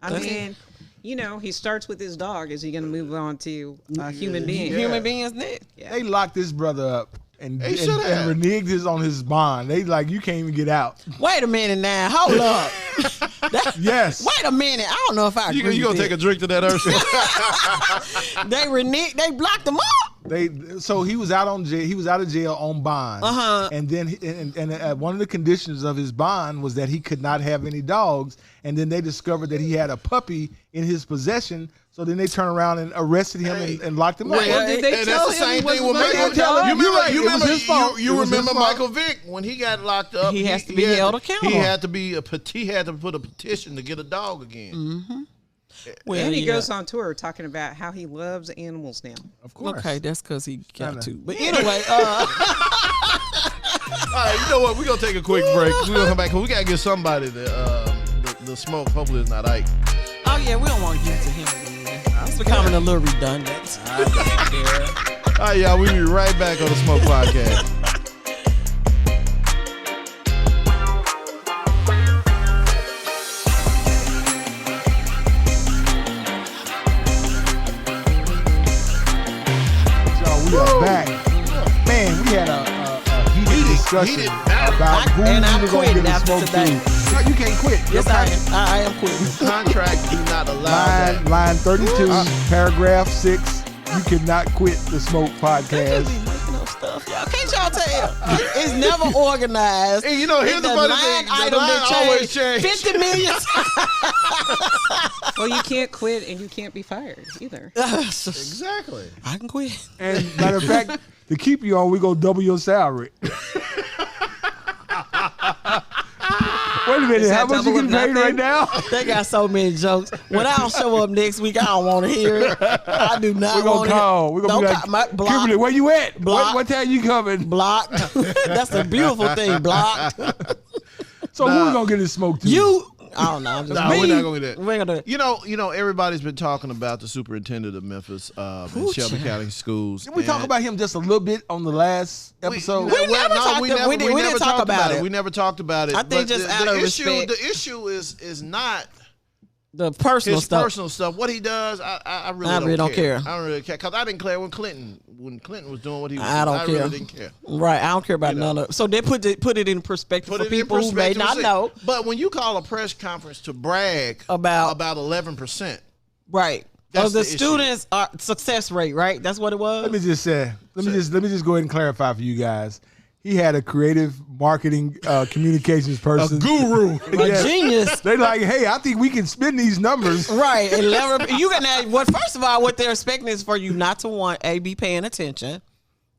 I mean, you know, he starts with his dog. Is he going to move on to human beings? Human beings next. Yeah. They locked this brother up and reneged on his bond. They like, you can't even get out. Wait a minute now. Hold up. Yes. Wait a minute. I don't know if I agree. You gonna take a drink to that, Ursula? They reneged. They blocked him up. So he was out of jail on bond. And then one of the conditions of his bond was that he could not have any dogs. And then they discovered that he had a puppy in his possession. So then they turned around and arrested him and locked him up. Did they tell that's the him same thing with Michael. You remember Michael Vick when he got locked up? He has to be held accountable. He had to put a petition to get a dog again. Mm-hmm. Well, and he goes on tour talking about how he loves animals now. Of course. Okay, that's because he got to. But anyway, right, you know what? We're going to take a quick break. We're going to come back. We got to get somebody the smoke. Hopefully it's not Ike. Oh, yeah, we don't want to give it to him again. It's becoming a little redundant. All right, y'all. We'll be right back on the Smoke Podcast. We are back. Man, we had a heated discussion about who and we I'm were going to quitting get a after smoke today. to. No, you can't quit. Yes, I am quitting. Contract do not allow that. Line 32, paragraph 6. You cannot quit the Smoke They Podcast. just be making up stuff, y'all. Can't y'all tell? It's never organized. And you know, here's the funny thing. The line always change. 50 million Well, you can't quit and you can't be fired either. times. Exactly. I can quit. And matter of fact, to keep you on, we go double your salary. Wait a minute, how much you getting paid right now? They got so many jokes. When I don't show up next week, I don't want to hear it. I do not We're going want to to call. We're going to be like, Kimberly, where you at? Block. What time you coming? Blocked. That's a beautiful thing. Blocked. So who we going to get this smoke to? You. I don't know. Just No, me. we're not going to do that. We ain't gonna do it. You know, everybody's been talking about the superintendent of Memphis and Shelby County Schools. Did we talk about him just a little bit on the last episode? We never didn't talk about it. We never talked about it. I think But just out of respect. The issue is not The personal his stuff. personal stuff. What he does, I really don't care. I don't really care because I didn't care when Clinton was doing what he was doing. I don't care. Really didn't care. Right. I don't care about none of it. So they put it in perspective for people who may not know. But when you call a press conference to brag About 11%, Right. That's Oh, the the issue. students' success rate, right? That's what it was. Let me just say, let me just go ahead and clarify for you guys. He had a creative marketing communications person. a guru. A genius. They like, hey, I think we can spin these numbers. Right. You can add first of all, what they're expecting is for you not to be paying attention.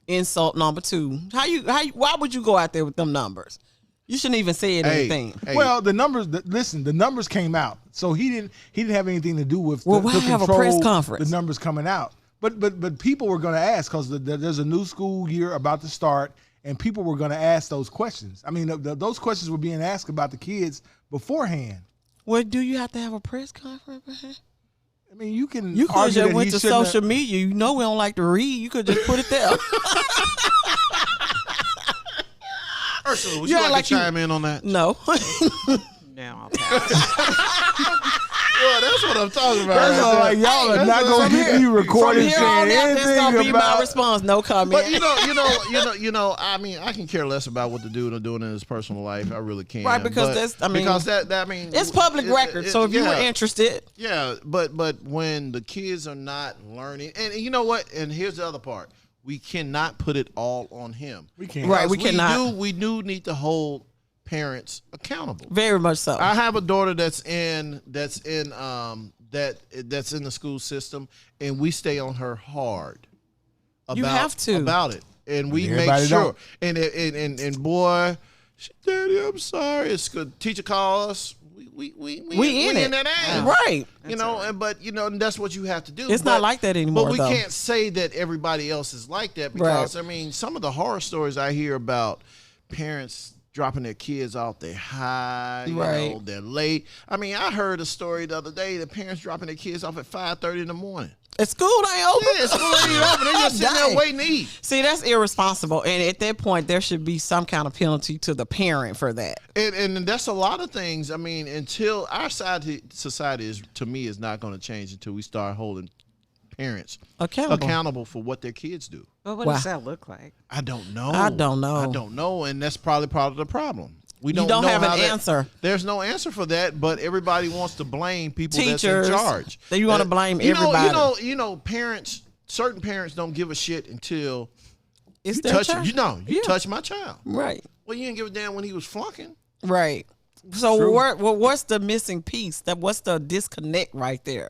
Insult number 2. Why would you go out there with them numbers? You shouldn't even say anything. Hey. Well, the numbers. The numbers came out, so he didn't have anything to do with. Well, why have a press conference? The numbers coming out, but people were going to ask because there's a new school year about to start, and people were going to ask those questions. I mean, those questions were being asked about the kids beforehand. Well, do you have to have a press conference? I mean, you can. You could argue just that went he to shouldn't social media. You know we don't like to read. You could just put it there. Ursula, would you like to chime in on that? No. No, I'll pass. Well, that's what I'm talking about. That's all like y'all are not gonna get me recorded From here on saying out, that's gonna anything be my about. response. No comment. But you know. I mean, I can care less about what the dude are doing in his personal life. I really can. Right, because it's public record. So if you were interested, yeah. But when the kids are not learning, and you know what? And here's the other part: we cannot put it all on him. We can't. Right, we cannot. We do need to hold parents accountable. very much so. I have a daughter that's in the school system, and we stay on her hard. You have to about it, and we Everybody make sure. And boy, Daddy, I'm sorry. It's good. Teacher call us. We in that ass. Right. And that's what you have to do. It's not like that anymore, But we though. can't say that everybody else is like that because Right. I mean, some of the horror stories I hear about parents dropping their kids off their high, Right. they're late. I mean, I heard a story the other day, the parents dropping their kids off at 5:30 in the morning. At school ain't open. Yeah, school ain't open. They just sitting there Dang. waiting to eat. See, that's irresponsible. And at that point, there should be some kind of penalty to the parent for that. And that's a lot of things. I mean, until our society is, to me, is not going to change until we start holding parents accountable for what their kids do. Well, what Wow. does that look like? I don't know. I don't know. And that's probably part of the problem. We You don't know have an how that- answer. There's no answer for that, but everybody wants to blame people Teachers. that's in charge. Then you want to blame everybody. You know, parents. Certain parents don't give a shit until It's you their touch. child. You Yeah. touch my child. Right. Well, you didn't give a damn when he was flunking. Right. So what's the missing piece? What's the disconnect right there?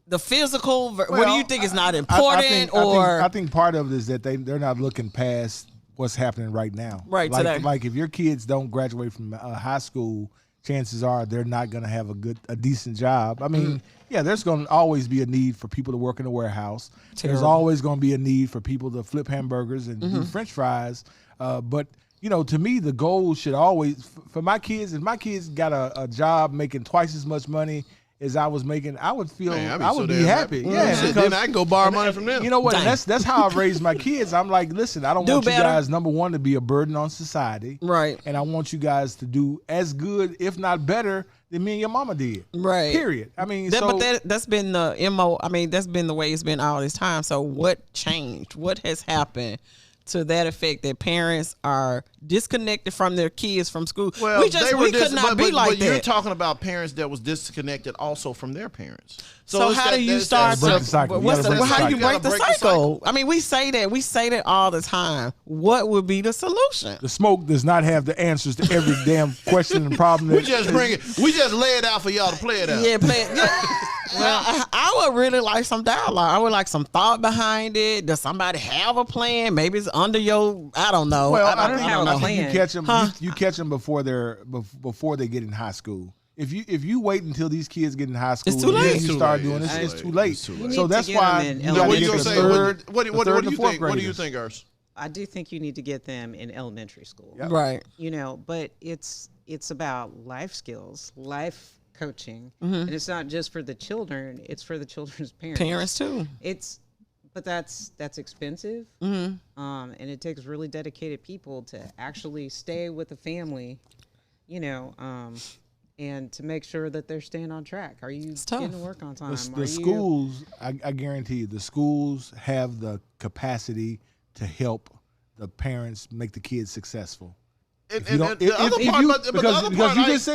The physical. What do you think is not important? I think part of it is that they're not looking past what's happening right now. Right, like, today. Like if your kids don't graduate from high school, chances are they're not going to have a decent job. I mean, yeah, there's going to always be a need for people to work in a warehouse. There's always going to be a need for people to flip hamburgers and do French fries. But to me, the goal should always, for my kids, if my kids got a job making twice as much money as I was making, I would feel, Man, I would be happy. Yeah, Shit, because then I can go borrow money from them. you know what? Dang. That's how I raised my kids. I'm like, listen, I don't Do want better. you guys, number one, to be a burden on society. Right. And I want you guys to do as good, if not better, than me and your mama did. Right. Period. I mean, That's been the MO. I mean, that's been the way it's been all this time. So what changed? What has happened to that effect that parents are disconnected from their kids from school? Well, we could not be like but that. You're talking about parents that was disconnected also from their parents. So it's how do you that's start? break the cycle. You gotta break the How do you cycle. break the cycle? I mean, we say that all the time. What would be the solution? the smoke does not have the answers to every damn question and problem. We just bring it. We just lay it out for y'all to play it out. Yeah, play it. Yeah. Well, I would really like some dialogue. I would like some thought behind it. Does somebody have a plan? Maybe it's under your. I don't know. Well, I don't have a know. plan. You catch them. You catch them before they get in high school. If you wait until these kids get in high school, It's too and then late. you It's start too doing late. this, It's it's too too late. late. It's too You late. need So to that's get why them in you Now, gotta what you get gonna the say? third, What the do third and you the fourth think? What do you graders. think, Urs? I do think you need to get them in elementary school. Yep. Right. But it's about life skills, life coaching, Mm-hmm. and it's not just for the children; it's for the children's parents. Parents too. But that's expensive, Mm-hmm. and it takes really dedicated people to actually stay with the family, and to make sure that they're staying on track. Are you tough. getting to work on time? The schools, I guarantee you, the schools have the capacity to help the parents make the kids successful. And, If you don't- and the if- other if part, you- but the because other because part, you I- just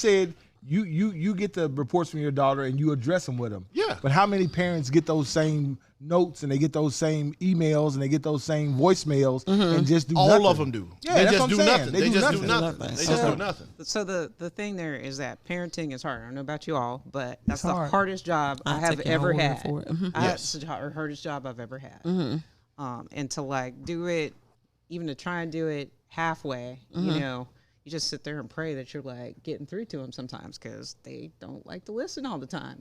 said you get the reports from your daughter and you address them with them. Yeah. But how many parents get those same notes and they get those same emails and they get those same voicemails and just do all nothing? of them do. Yeah, they that's just what do I'm saying. nothing. They They do just do nothing. nothing. They So- just do nothing. So the thing there is that parenting is hard. I don't know about you all, but that's the hard. hardest job I I'll have take your ever word had. for it. Mhm. Yes. That's the hardest job I've ever had. And to do it, even to try and do it halfway, you just sit there and pray that you're getting through to them sometimes because they don't like to listen all the time.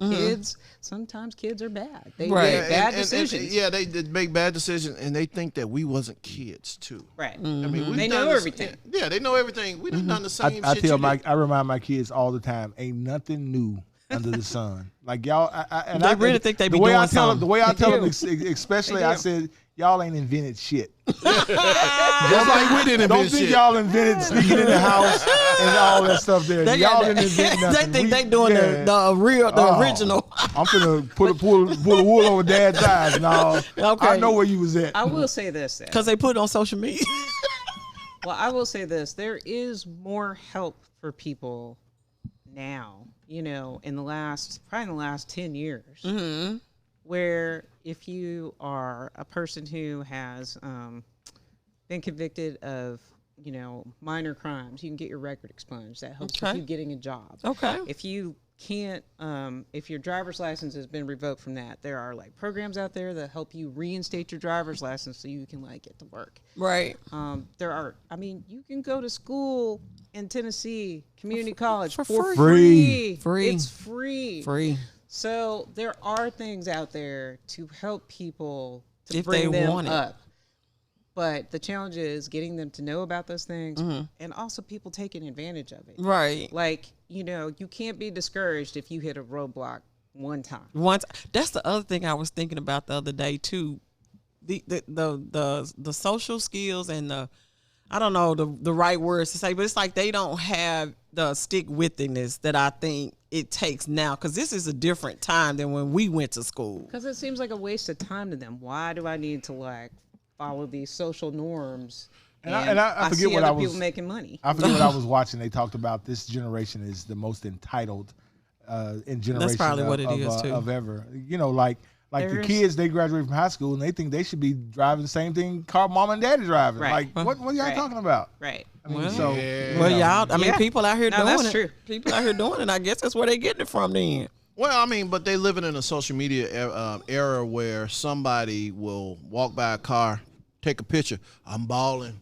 Sometimes kids are bad. They Right. make bad And decisions. yeah, they did make bad decisions, and they think that we wasn't kids too. Right. I mean, we've They done know this- everything. Yeah, they know everything. We done done the same I shit. tell you did. I remind my kids all the time, ain't nothing new under the sun. Like y'all, They really think they be the way doing I tell them, something. the way I tell them, do. especially They I do. said, y'all ain't invented shit. Just like we didn't Don't invent think shit. y'all invented sneaking in the house and all that stuff there. They Y'all got didn't invent nothing. they think We- they doing yeah. the original. I'm finna pull the wool over Dad's eyes. No, Okay. I know where you was at. I will say this, though. Because they put it on social media. Well, I will say this: there is more help for people now. In the last 10 years, where if you are a person who has been convicted of minor crimes, you can get your record expunged. That helps with Okay. you getting a job. Okay. If you can't, if your driver's license has been revoked from that, there are programs out there that help you reinstate your driver's license so you can get to work. Right. You can go to school in Tennessee, community college for for free. free. Free. It's free. Free. So there are things out there to help people to If bring they them want it. up. But the challenge is getting them to know about those things and also people taking advantage of it. Right. You can't be discouraged if you hit a roadblock one time. That's the other thing I was thinking about the other day too. The social skills and I don't know the right words to say, but it's like they don't have the stick withiness that I think it takes now, because this is a different time than when we went to school. Because it seems like a waste of time to them. Why do I need to follow these social norms? And I forget see what other I was people making money. I forget what I was watching. They talked about this generation is the most entitled in generation probably what it is, too. of ever. Like the There's- kids, they graduate from high school and they think they should be driving the same thing car mom and daddy driving. Right. Like what are y'all Right. talking about? Right. I mean, Well, so Well, y'all, I mean, Yeah. people out here No, doing that's it. true. People out here doing it. I guess that's where they getting it from then. Well, I mean, but they living in a social media era where somebody will walk by a car, take a picture. I'm balling.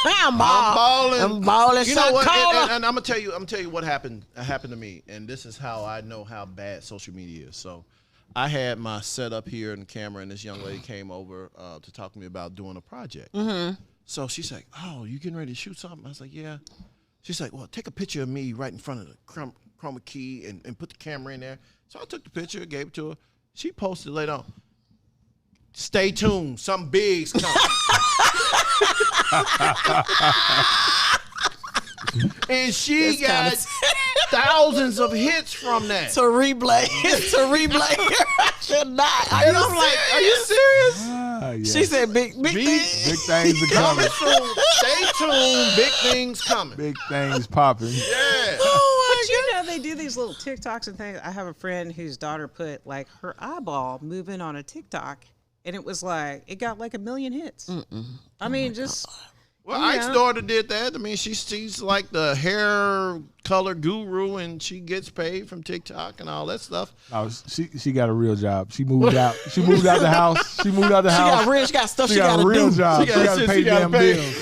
I'm balling. I'm balling. You know shot what? caller. And I'm gonna tell you what happened to me, and this is how I know how bad social media is. So, I had my setup here and camera, and this young lady came over to talk to me about doing a project. So she's like, "Oh, you getting ready to shoot something?" I was like, "Yeah." She's like, "Well, take a picture of me right in front of the chroma key and put the camera in there." So I took the picture, gave it to her. She posted later on, "Stay tuned, something big's coming." And she got thousands of hits from that. To replay. I should not. And I'm like, are you serious? Yeah. She said big Big things are coming. Stay tuned, big things coming. Big things popping. Yeah. But you know, they do these little TikToks and things. I have a friend whose daughter put like her eyeball moving on a TikTok, and it was like, it got like 1 million hits. I mean, just. Well, Yeah. Ike's daughter did that. I mean, she's like the hair color guru, and she gets paid from TikTok and all that stuff. Oh, she got a real job. She moved out. She moved out the house. She moved out the house. got real. She got stuff She she got got a to real do. job. She got to pay damn pay. bills.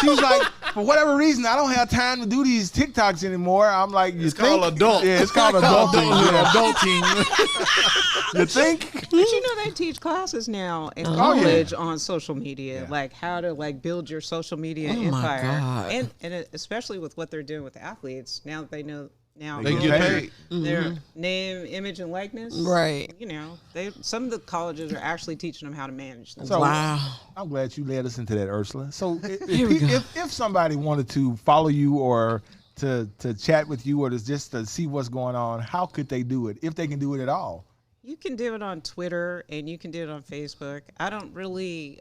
She was like, for whatever reason, I don't have time to do these TikToks anymore. I'm like, It's called adult. Yeah, it's called adulting. Yeah, adulting. You think? But you know, they teach classes now in college on social media, like how to like build your social media my empire, God. and especially with what they're doing with the athletes. Now that they know now They get get paid. paid. their name, image, and likeness, Right. You know, some of the colleges are actually teaching them how to manage them. So, Wow. I'm glad you led us into that, Ursula. So Here we go. if somebody wanted to follow you or to chat with you or just to see what's going on, how could they do it if they can do it at all? You can do it on Twitter and you can do it on Facebook. I don't really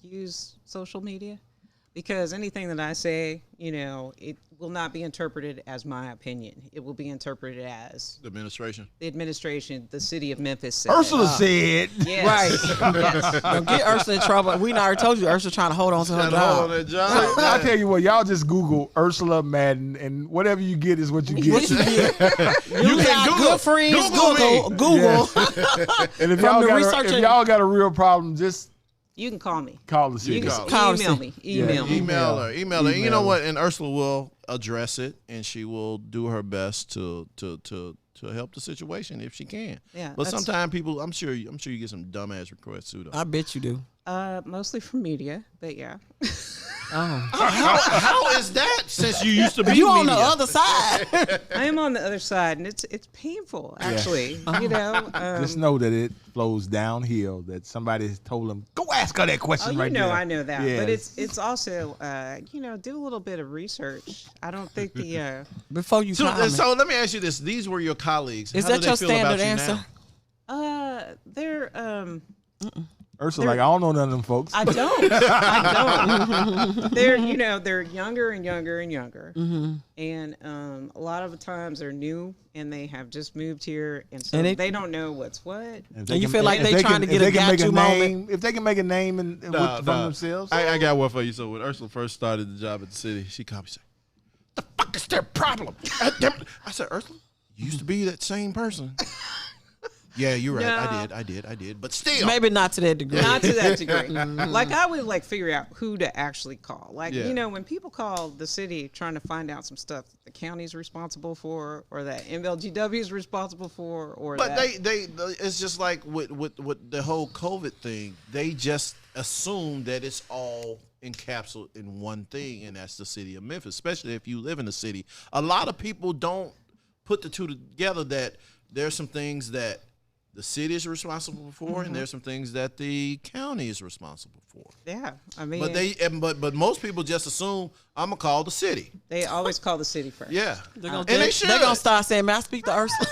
use social media because anything that I say, you know, it will not be interpreted as my opinion. It will be interpreted as The administration. the administration, the city of Memphis said. Ursula said. Yes. Right. Yes. Don't get Ursula in trouble. We already told you Ursula trying to hold on to her Hold on job. that job. I'll tell you what, y'all just Google Ursula Madden, and whatever you get is what you get. What you get? You got Google. good friends. Google me. Google. And if From y'all, the got research if and- y'all got a real problem, just You can call me. call the city. You can call. Call email us. me. Email me. Email her. And you know Email what? And Ursula will address it, and she will do her best to help the situation if she can. Yeah, But that's- sometimes people, I'm sure you get some dumbass requests too. Though. I bet you do. Mostly from media, but yeah. How is that? Since you used to be You on the media? other side. I am on the other side, and it's painful, actually. You know, Just know that it flows downhill. That somebody has told them, go ask her that question you right know, there. I know that, Yes. but it's also, you know, do a little bit of research. I don't think the Before you comment. So let me ask you this: these were your colleagues. Is How that do they your feel standard about you answer? now? they're Ursula, like, I don't know none of them folks. I don't. They're, you know, they're younger and younger and younger, and a lot of the times they're new and they have just moved here, and so And they don't know what's what. If And they you can- feel like if they trying to get a can make got you name, if they can make a name from themselves. I got one for you. So when Ursula first started the job at the city, she called me and said, "The fuck is their problem?" I said, "Ursula, you used to be that same person." Yeah, you're right. No. I did. But still, Maybe not to that degree. Not to that degree. Like I would like figure out who to actually call. Like, Yeah. you know, when people call the city trying to find out some stuff that the county's responsible for, or that MLGW is responsible for, or But that, they it's just like with the whole COVID thing. They just assume that it's all encapsulated in one thing, and that's the city of Memphis. Especially if you live in the city, a lot of people don't put the two together. That there's some things that the city is responsible for, and there's some things that the county is responsible for. yeah, I mean, But most people just assume I'm gonna call the city. they always call the city first. Yeah, They're gonna, and they should. They're going to start saying, "May I speak to Ursula?"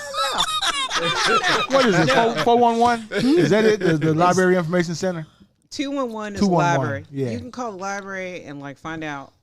What is it? 411? Is that it? The Library Information Center? 211 is 211, library. yeah. You can call the library and like find out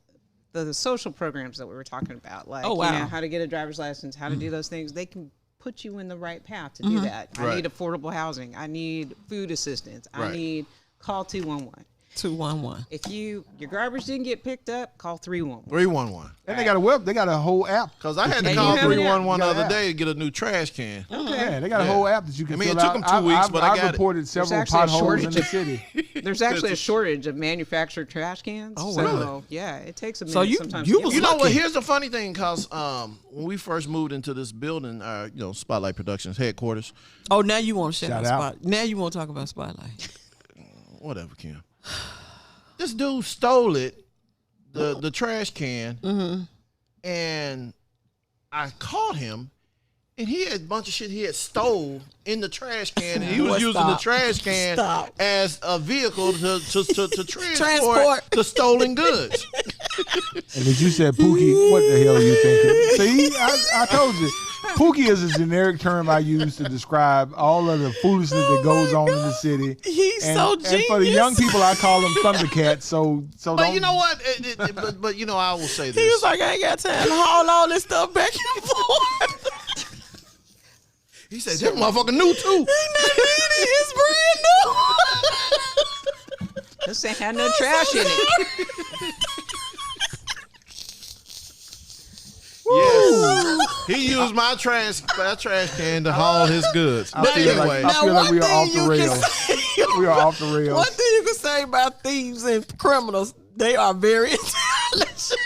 the social programs that we were talking about, like Oh, wow. you know, how to get a driver's license, how to do those things. They can put you in the right path to do that. I Right. need affordable housing. I need food assistance. I Right. need call 211. 211. If your garbage didn't get picked up, call 311. 311. And they got a they got a whole app. Because I had to And call you have it? 311 the You other got it. day to get a new trash can. Yeah, they got a Yeah. whole app that you can I mean, fill it took out. them 2 weeks, but I got I've it. reported several actually a potholes in shortage the of- city. There's actually a shortage of manufactured trash cans. Oh, so, really? Yeah, it takes a minute So you- sometimes. you to get was You one. know what? lucky. Here's the funny thing, because when we first moved into this building, our Spotlight Productions headquarters, Oh, now you want to shout Shout out out. Spotlight. Now you want to talk about Spotlight. whatever, Kim. this dude stole it, the trash can, and I caught him. And he had a bunch of shit he had stole in the trash can, and he was using the trash can as a vehicle to transport the stolen goods. And as you said, Pookie, what the hell are you thinking? See, I told you. Pookie is a generic term I use to describe all of the foolishness that goes on in the city. He's so genius. And for the young people, I call them Thundercats. So But you know what? But you know, I will say this. He was like, I ain't got time to haul all this stuff back and forth. He said, that motherfucker new too. It's brand new. This ain't had no trash in it. Yes. He used my trash can to haul his goods. But anyway. I feel like we are off the rails. We are off the rails. One thing you can say about thieves and criminals, they are very intelligent.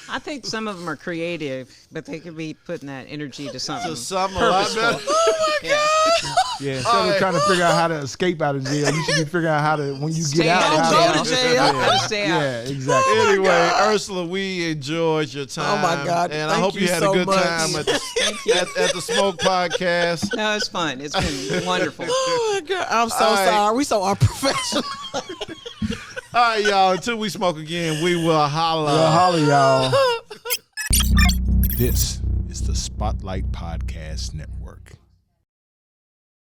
I think some of them are creative, but they could be putting that energy to something. Something a lot better. Oh my God. Yeah, instead of trying to figure out how to escape out of jail, you should be figuring out how to, when you Stay get out, out how of to jail. How to stay out. Yeah, exactly. Anyway, Ursula, we enjoyed your time. Oh my God. And I Thank hope you you had so a good much. time at the Smoke Podcast. No, it's fun. It's been wonderful. Oh my God. I'm so All right. sorry. We so unprofessional. All right, y'all. Until we smoke again, we will holla. Well, holla, y'all. This is the Spotlight Podcast Network.